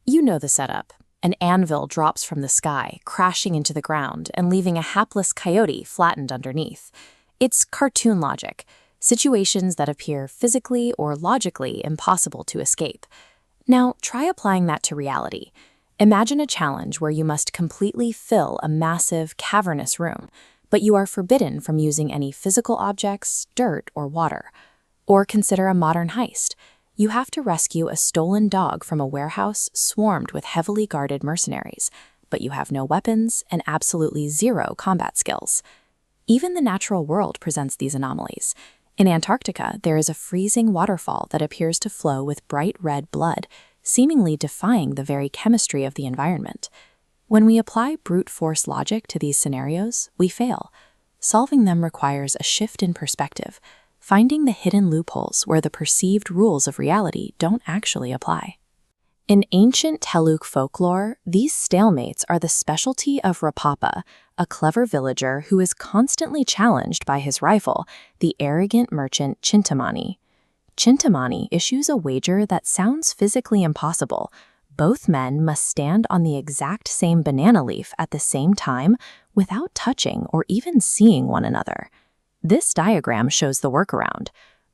You know the setup. An anvil drops from the sky, crashing into the ground and leaving a hapless coyote flattened underneath. It's cartoon logic, situations that appear physically or logically impossible to escape. Now, try applying that to reality. Imagine a challenge where you must completely fill a massive, cavernous room, but you are forbidden from using any physical objects, dirt, or water. Or consider a modern heist. You have to rescue a stolen dog from a warehouse swarmed with heavily guarded mercenaries, but you have no weapons and absolutely zero combat skills. Even the natural world presents these anomalies. In Antarctica, there is a freezing waterfall that appears to flow with bright red blood, seemingly defying the very chemistry of the environment. When we apply brute force logic to these scenarios, we fail. Solving them requires a shift in perspective, finding the hidden loopholes where the perceived rules of reality don't actually apply. In ancient Teluk folklore, these stalemates are the specialty of Rapapa, a clever villager who is constantly challenged by his rival, the arrogant merchant Chintamani. Chintamani issues a wager that sounds physically impossible. Both men must stand on the exact same banana leaf at the same time without touching or even seeing one another. This diagram shows the workaround.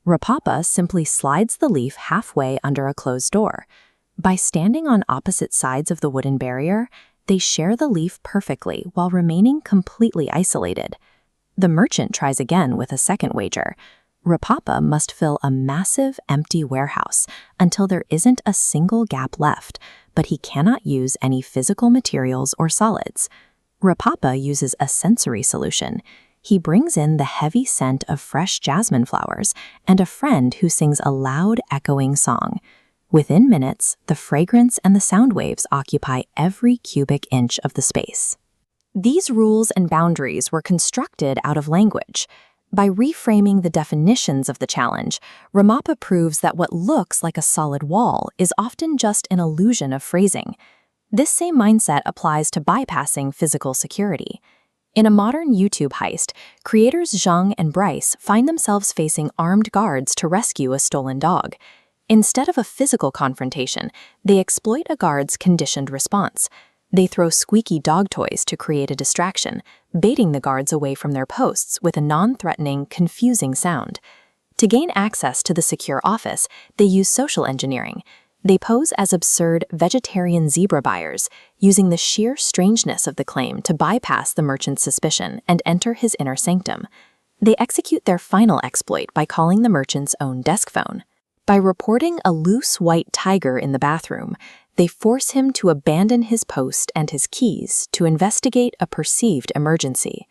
Rapapa simply slides the leaf halfway under a closed door. By standing on opposite sides of the wooden barrier, they share the leaf perfectly while remaining completely isolated. The merchant tries again with a second wager. Rapapa must fill a massive, empty warehouse until there isn't a single gap left, but he cannot use any physical materials or solids. Rapapa uses a sensory solution. He brings in the heavy scent of fresh jasmine flowers and a friend who sings a loud, echoing song. Within minutes, the fragrance and the sound waves occupy every cubic inch of the space. These rules and boundaries were constructed out of language. By reframing the definitions of the challenge, Ramapa proves that what looks like a solid wall is often just an illusion of phrasing. This same mindset applies to bypassing physical security. In a modern YouTube heist, creators Zhang and Bryce find themselves facing armed guards to rescue a stolen dog. Instead of a physical confrontation, they exploit a guard's conditioned response. They throw squeaky dog toys to create a distraction, baiting the guards away from their posts with a non-threatening, confusing sound. To gain access to the secure office, they use social engineering. They pose as absurd vegetarian zebra buyers, using the sheer strangeness of the claim to bypass the merchant's suspicion and enter his inner sanctum. They execute their final exploit by calling the merchant's own desk phone. By reporting a loose white tiger in the bathroom, they force him to abandon his post and his keys to investigate a perceived emergency.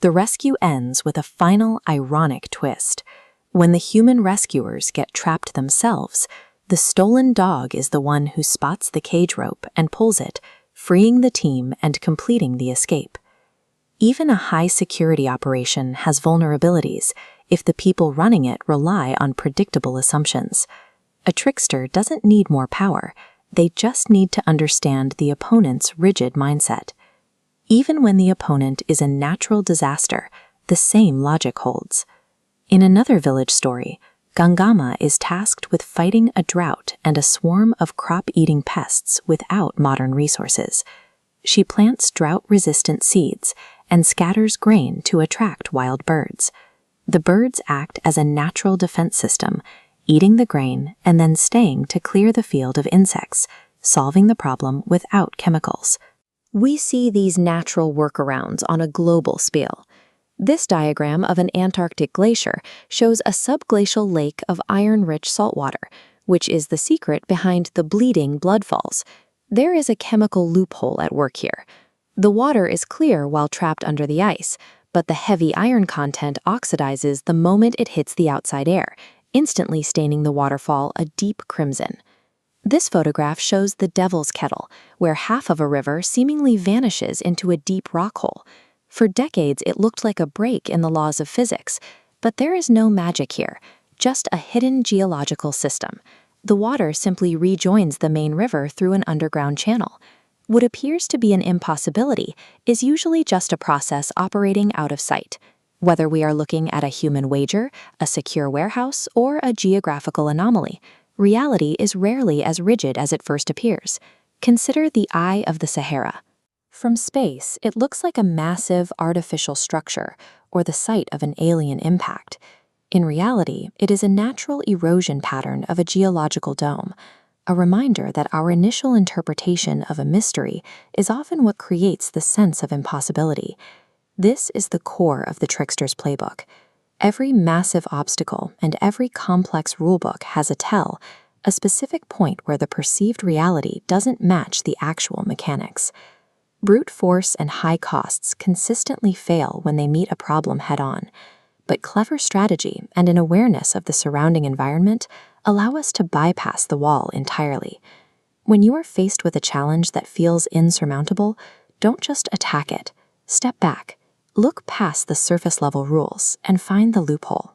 The rescue ends with a final ironic twist. When the human rescuers get trapped themselves, the stolen dog is the one who spots the cage rope and pulls it, freeing the team and completing the escape. Even a high-security operation has vulnerabilities if the people running it rely on predictable assumptions. A trickster doesn't need more power, they just need to understand the opponent's rigid mindset. Even when the opponent is a natural disaster, the same logic holds. In another village story, Gangama is tasked with fighting a drought and a swarm of crop-eating pests without modern resources. She plants drought-resistant seeds and scatters grain to attract wild birds. The birds act as a natural defense system, eating the grain and then staying to clear the field of insects, solving the problem without chemicals. We see these natural workarounds on a global scale. This diagram of an Antarctic glacier shows a subglacial lake of iron-rich saltwater, which is the secret behind the bleeding blood falls. There is a chemical loophole at work here. The water is clear while trapped under the ice, but the heavy iron content oxidizes the moment it hits the outside air, instantly staining the waterfall a deep crimson. This photograph shows the Devil's Kettle, where half of a river seemingly vanishes into a deep rock hole. For decades, it looked like a break in the laws of physics, but there is no magic here, just a hidden geological system. The water simply rejoins the main river through an underground channel. What appears to be an impossibility is usually just a process operating out of sight. Whether we are looking at a human wager, a secure warehouse, or a geographical anomaly, reality is rarely as rigid as it first appears. Consider the Eye of the Sahara. From space, it looks like a massive artificial structure or the site of an alien impact. In reality, it is a natural erosion pattern of a geological dome, a reminder that our initial interpretation of a mystery is often what creates the sense of impossibility. This is the core of the trickster's playbook. Every massive obstacle and every complex rulebook has a tell, a specific point where the perceived reality doesn't match the actual mechanics. Brute force and high costs consistently fail when they meet a problem head-on, but clever strategy and an awareness of the surrounding environment allow us to bypass the wall entirely. When you are faced with a challenge that feels insurmountable, don't just attack it. Step back, look past the surface-level rules, and find the loophole.